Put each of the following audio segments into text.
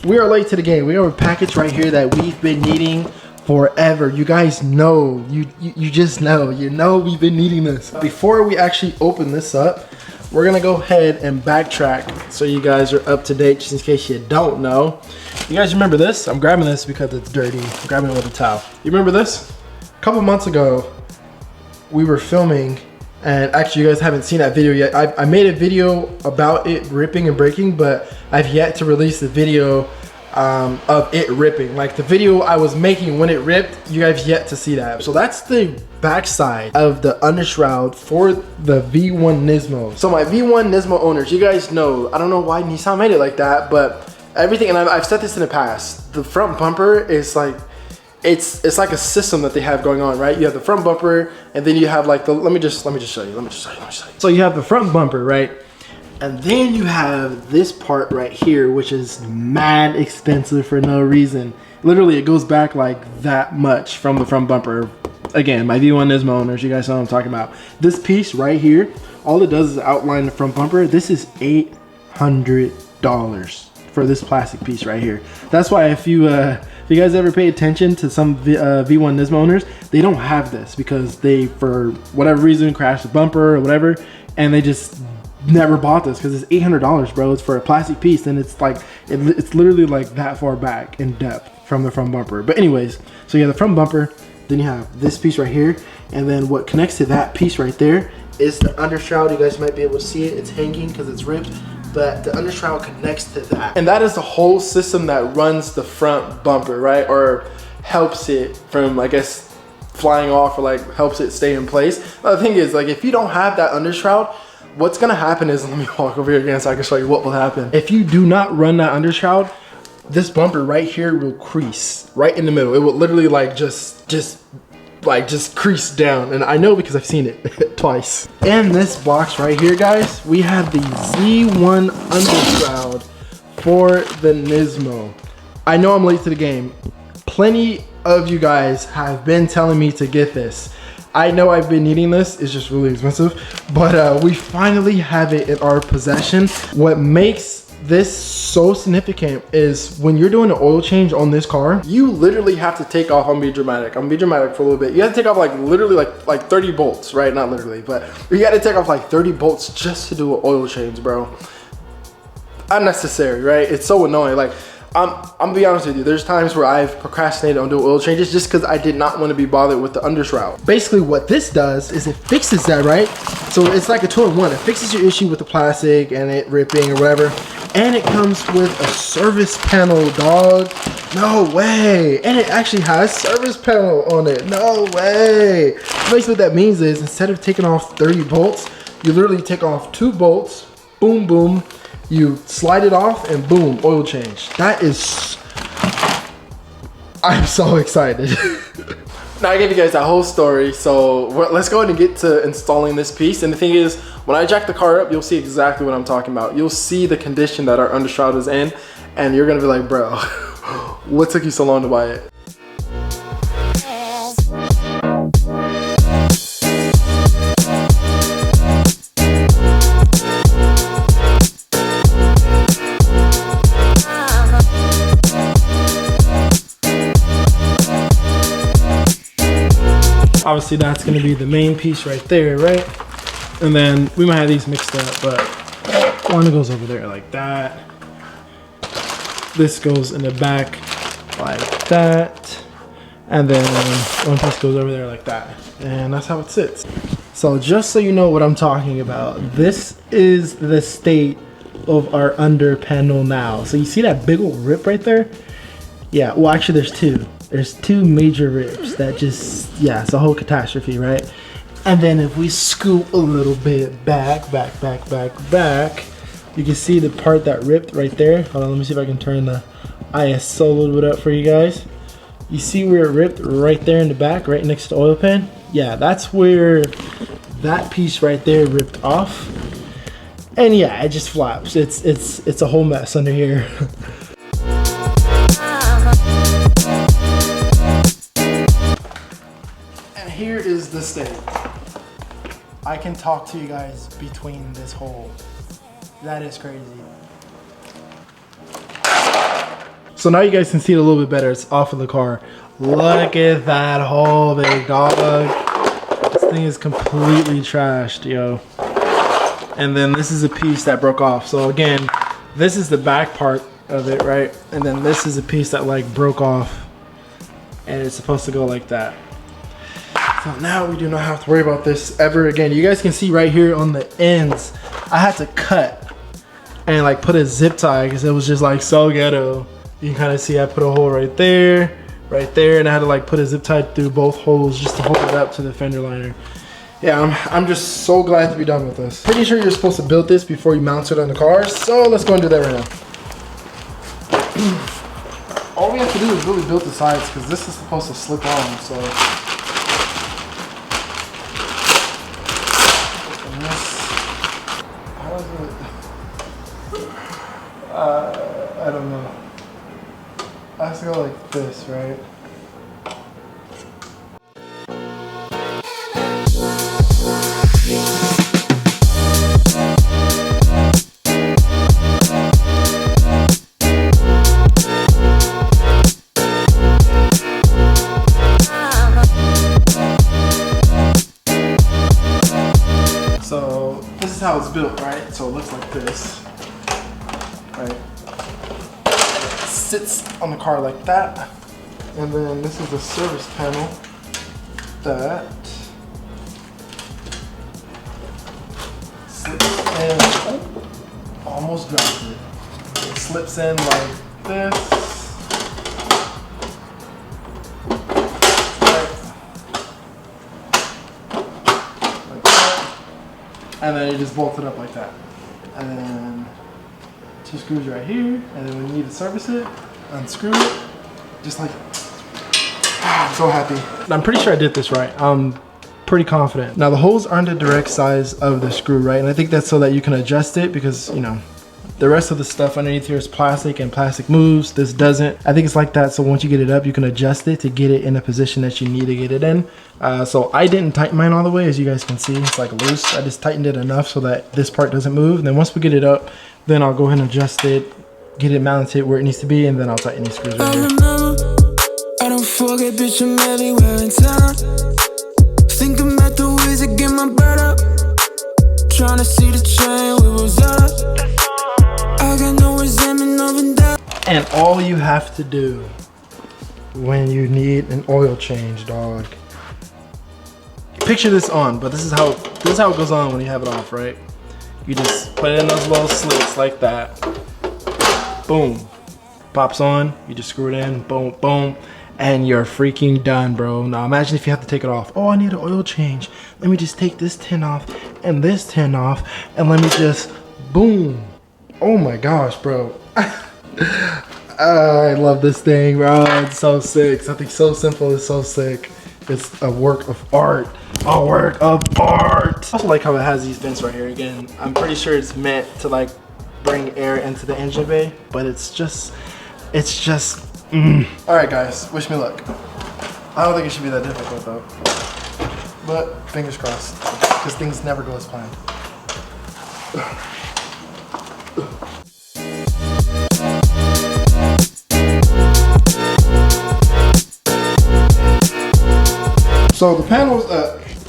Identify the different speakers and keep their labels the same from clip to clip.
Speaker 1: we are late to the game. We have a package right here that we've been needing forever. You guys know, you just know, we've been needing this. Before we actually open this up, we're gonna go ahead and backtrack so you guys are up to date, just in case you don't know. You guys remember this? I'm grabbing this because it's dirty. I'm grabbing it with a towel. You remember this? A couple months ago, we were filming, and actually you guys haven't seen that video yet. I made a video about it ripping and breaking, but I've yet to release the video of it ripping. Like the video I was making when it ripped, you guys yet to see that. So that's the backside of the undershroud for the V1 Nismo. So my V1 Nismo owners, you guys know, I don't know why Nissan made it like that, but everything, and I've said this in the past, the front bumper is like, it's like a system that they have going on, right? You have the front bumper, and then you have like the, let me just show you. So you have the front bumper, right? And then you have this part right here, which is mad expensive for no reason. Literally, it goes back like that much from the front bumper. Again, my V1 Nismo owners, you guys know what I'm talking about. This piece right here, all it does is outline the front bumper. This is $800 for this plastic piece right here. That's why if you guys ever pay attention to some V1 Nismo owners, they don't have this because they, for whatever reason, crashed the bumper or whatever, and they just never bought this because it's $800, bro. It's for a plastic piece, and it's like it's literally like that far back in depth from the front bumper. But anyways, so you have the front bumper, then you have this piece right here, and then what connects to that piece right there is the undershroud. You guys might be able to see it. It's hanging because it's ripped, but the undershroud connects to that, and that is the whole system that runs the front bumper, right? Or helps it from, I guess, flying off, or like helps it stay in place. The thing is, like, if you don't have that undershroud, what's gonna happen is, let me walk over here again so I can show you what will happen. If you do not run that undershroud, this bumper right here will crease right in the middle. It will literally like just crease down. And I know because I've seen it twice. In this box right here, guys, we have the Z1 undershroud for the Nismo. I know I'm late to the game. Plenty of you guys have been telling me to get this. I know I've been needing this, it's just really expensive, but we finally have it in our possession. What makes this so significant is when you're doing an oil change on this car, you literally have to take off, I'm gonna be dramatic for a little bit. You have to take off like literally like 30 bolts, right? Not literally, but you gotta take off like 30 bolts just to do an oil change, bro. Unnecessary, right? It's so annoying. Like, I'm gonna be honest with you, there's times where I've procrastinated on doing oil changes just because I did not want to be bothered with the undershroud. Basically what this does is it fixes that, right? So it's like a 2-in-1. It fixes your issue with the plastic and it ripping or whatever. And it comes with a service panel, dog. No way. And it actually has service panel on it. No way. Basically what that means is, instead of taking off 30 bolts, you literally take off 2 bolts, boom, boom. You slide it off and boom, oil change. That is, I'm so excited. Now I gave you guys that whole story, so let's go ahead and get to installing this piece. And the thing is, when I jack the car up, you'll see exactly what I'm talking about. You'll see the condition that our undershroud is in, and you're gonna be like, bro, what took you so long to buy it? Obviously that's gonna be the main piece right there, right? And then we might have these mixed up, but one goes over there like that. This goes in the back like that. And then one piece goes over there like that. And that's how it sits. So just so you know what I'm talking about, this is the state of our under panel now. So you see that big old rip right there? Yeah, well actually there's two. There's 2 major rips that just, yeah, it's a whole catastrophe, right? And then if we scoop a little bit back, you can see the part that ripped right there. Hold on, let me see if I can turn the ISO a little bit up for you guys. You see where it ripped right there in the back, right next to the oil pan? Yeah, that's where that piece right there ripped off. And yeah, it just flaps. It's a whole mess under here. Here is the state. I can talk to you guys between this hole. That is crazy. So now you guys can see it a little bit better. It's off of the car. Look at that hole, big dog. This thing is completely trashed, yo. And then this is a piece that broke off. So again, this is the back part of it, right? And then this is a piece that like broke off, and it's supposed to go like that. So now we do not have to worry about this ever again. You guys can see right here on the ends, I had to cut and like put a zip tie because it was just like so ghetto. You can kind of see I put a hole right there, and I had to like put a zip tie through both holes just to hold it up to the fender liner. Yeah, I'm just so glad to be done with this. Pretty sure you're supposed to build this before you mount it on the car, so let's go and do that right now. All we have to do is really build the sides because this is supposed to slip on, so. How is it? I don't know. I have to go like this, right? So this is how it's built, right? So it looks like this, right? It sits on the car like that. And then this is the service panel that slips in. Oh, almost dropped it. It slips in like this. And then you just bolt it up like that. And then 2 screws right here. And then when you need to service it, unscrew it. Just like, I'm so happy. I'm pretty sure I did this right. I'm pretty confident. Now the holes aren't the direct size of the screw, right? And I think that's so that you can adjust it because, you know, the rest of the stuff underneath here is plastic and plastic moves. This doesn't. I think it's like that. So once you get it up, you can adjust it to get it in a position that you need to get it in. So I didn't tighten mine all the way. As you guys can see, it's like loose. I just tightened it enough so that this part doesn't move. And then once we get it up, then I'll go ahead and adjust it, get it mounted where it needs to be, and then I'll tighten these screws right here.
Speaker 2: I don't forget, bitch, I'm everywhere in town. Think about the ways to get my bird up. Trying to see the train, we was up. I got no resentment of that.
Speaker 1: And all you have to do when you need an oil change, dog. Picture this on, but this is how it goes on when you have it off, right? You just put it in those little slits like that. Boom. Pops on, you just screw it in, boom, boom, and you're freaking done, bro. Now imagine if you have to take it off. Oh, I need an oil change. Let me just take this tin off and this tin off, and let me just, boom. Oh my gosh, bro. I love this thing, bro. It's so sick. Something so simple is so sick. It's a work of art. A work of art. I also like how it has these vents right here. Again, I'm pretty sure it's meant to like bring air into the engine bay, but it's just All right, guys, wish me luck. I don't think it should be that difficult though, but fingers crossed, because things never go as planned. So the panel's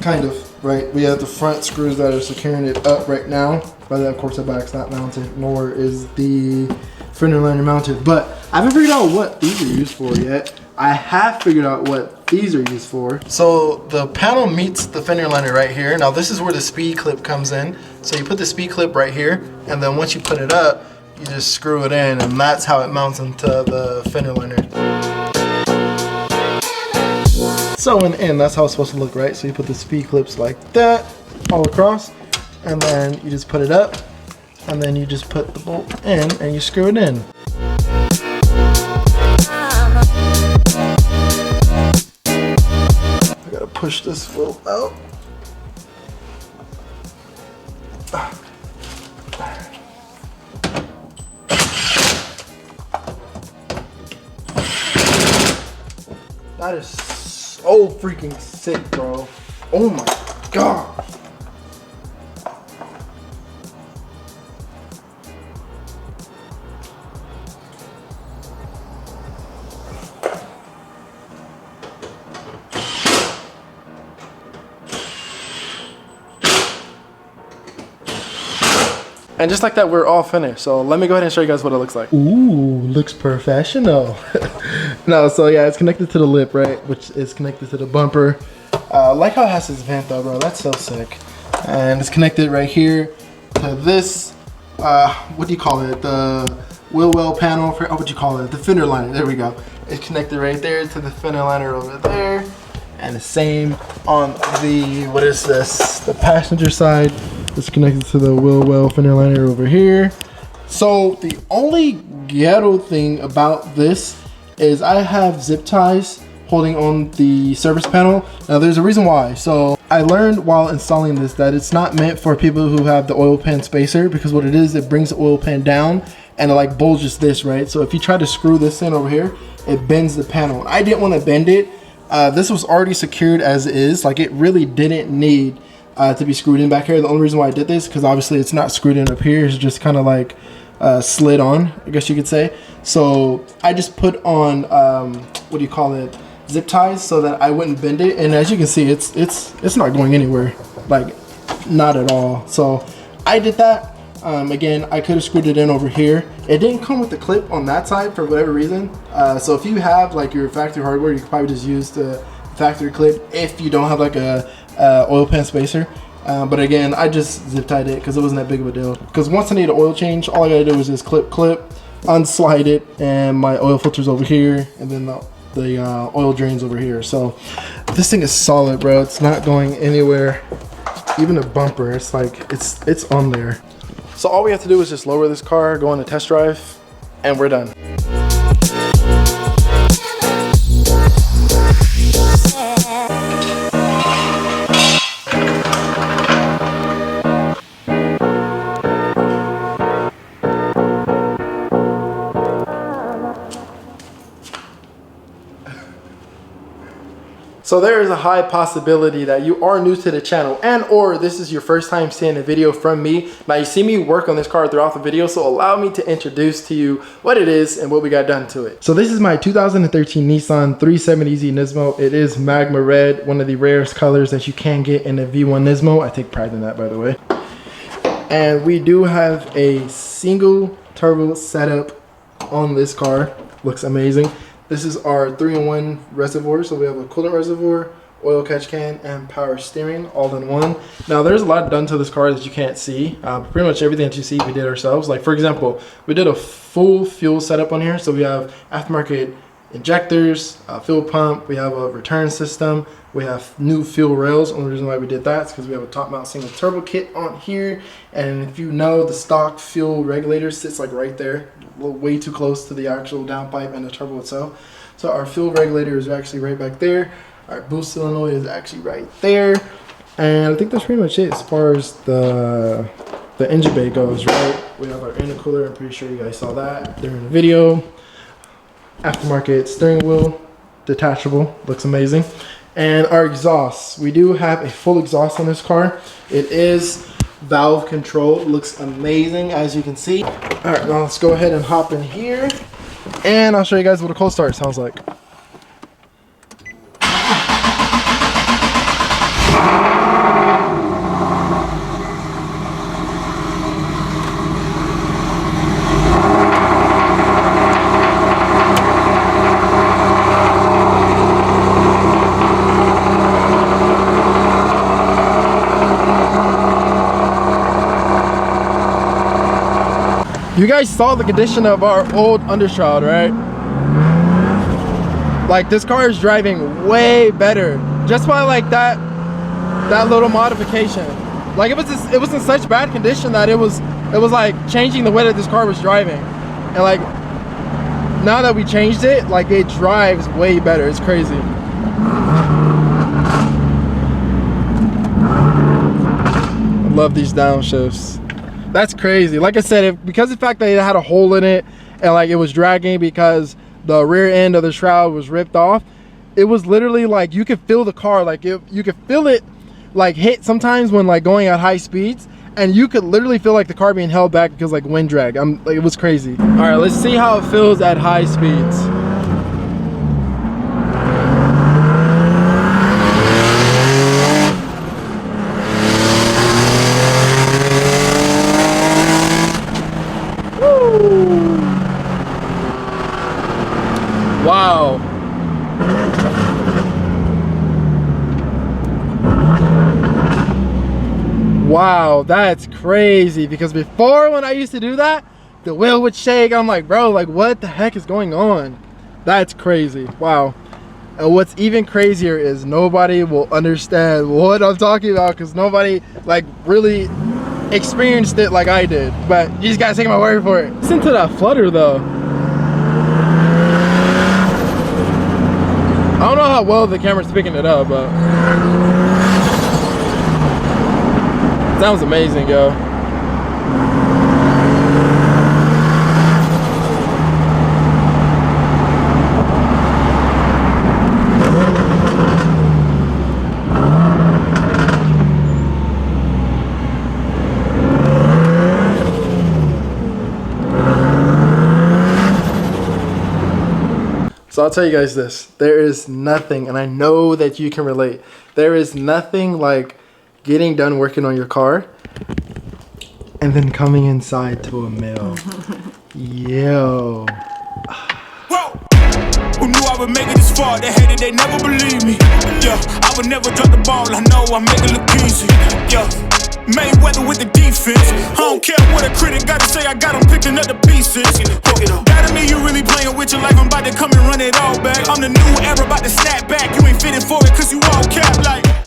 Speaker 1: kind of, right? We have the front screws that are securing it up right now. But then of course the back's not mounted, nor is the fender liner mounted. But I haven't figured out what these are used for yet. I have figured out what these are used for. So the panel meets the fender liner right here. Now this is where the speed clip comes in. So you put the speed clip right here, and then once you put it up, you just screw it in, and that's how it mounts into the fender liner. So in the end, that's how it's supposed to look, right? So you put the speed clips like that all across, and then you just put it up, and then you just put the bolt in and you screw it in. I gotta push this wheel out. That is so freaking sick, bro. Oh my god. And just like that, we're all finished. So let me go ahead and show you guys what it looks like. Ooh, looks professional. No, so yeah, it's connected to the lip, right? Which is connected to the bumper. Like how it has this vent though, bro. That's so sick. And it's connected right here to this, what do you call it? The wheel well panel for, what do you call it? The fender liner, there we go. It's connected right there to the fender liner over there. And the same on the, what is this? The passenger side. It's connected to the wheel well fender liner over here. So the only ghetto thing about this is I have zip ties holding on the service panel. Now there's a reason why. So I learned while installing this that it's not meant for people who have the oil pan spacer, because what it is, it brings the oil pan down and it like bulges this, right? So if you try to screw this in over here, it bends the panel. I didn't want to bend it. This was already secured as is. Like it really didn't need to be screwed in back here. The only reason why I did this, because obviously it's not screwed in up here. It's just kind of like slid on, I guess you could say. So I just put on, what do you call it? Zip ties so that I wouldn't bend it. And as you can see, it's not going anywhere, like not at all. So I did that. Again, I could have screwed it in over here. It didn't come with the clip on that side for whatever reason. So if you have like your factory hardware, you could probably just use the factory clip if you don't have like a oil pan spacer. But again, I just zip tied it because it wasn't that big of a deal. Because once I need an oil change, all I gotta do is just clip, unslide it, and my oil filter's over here, and then the oil drains over here. So this thing is solid, bro. It's not going anywhere. Even the bumper, it's like it's on there. So all we have to do is just lower this car, go on a test drive, and we're done. So there is a high possibility that you are new to the channel and or this is your first time seeing a video from me. Now you see me work on this car throughout the video, so allow me to introduce to you what it is and what we got done to it. So this is my 2013 Nissan 370Z Nismo. It is magma red, one of the rarest colors that you can get in a V1 Nismo. I take pride in that, by the way. And we do have a single turbo setup on this car. Looks amazing. This is our 3-in-1 reservoir. So we have a coolant reservoir, oil catch can, and power steering all in one. Now there's a lot done to this car that you can't see. Pretty much everything that you see we did ourselves. Like for example, we did a full fuel setup on here. So we have aftermarket injectors, fuel pump, we have a return system, we have new fuel rails. Only reason why we did that is because we have a top mount single turbo kit on here. And if you know, the stock fuel regulator sits like right there, way too close to the actual downpipe and the turbo itself. So our fuel regulator is actually right back there. Our boost solenoid is actually right there. And I think that's pretty much it as far as the engine bay goes, right? We have our intercooler. I'm pretty sure you guys saw that during the video. Aftermarket steering wheel, detachable, looks amazing. And our exhaust, we do have a full exhaust on this car. It is valve control, looks amazing as you can see. All right, now let's go ahead and hop in here and I'll show you guys what a cold start sounds like. You guys saw the condition of our old undershroud, right? Like this car is driving way better just by like that little modification. Like it was in such bad condition that it was like changing the way that this car was driving. And like now that we changed it, like it drives way better. It's crazy. I love these downshifts. That's crazy. Like I said, because of the fact that it had a hole in it and like it was dragging because the rear end of the shroud was ripped off, it was literally like you could feel the car, like you could feel it like hit sometimes when like going at high speeds, and you could literally feel like the car being held back because like wind drag. Like, it was crazy. All right, let's see how it feels at high speeds. Wow. Wow, that's crazy, because before when I used to do that, the wheel would shake. I'm like, bro, like what the heck is going on? That's crazy. Wow. And what's even crazier is nobody will understand what I'm talking about, because nobody like really experienced it like I did. But you just gotta take my word for it. Listen to that flutter though. I don't know how well the camera's picking it up, but sounds amazing, yo. So I'll tell you guys this, there is nothing, and I know that you can relate, there is nothing like getting done working on your car and then coming inside to a mill. Yo.
Speaker 2: Whoa. Who knew I would make it this far? They hated, they never believed me. Yeah, I would never drop the ball, I know I make it look easy. Yeah. Mayweather with the defense. I don't care what a critic gotta say, I got them picking up the pieces. That to me, you really playing with your life. I'm about to come and run it all back. I'm the new era, about to snap back. You ain't fitting for it, cause you all cap like.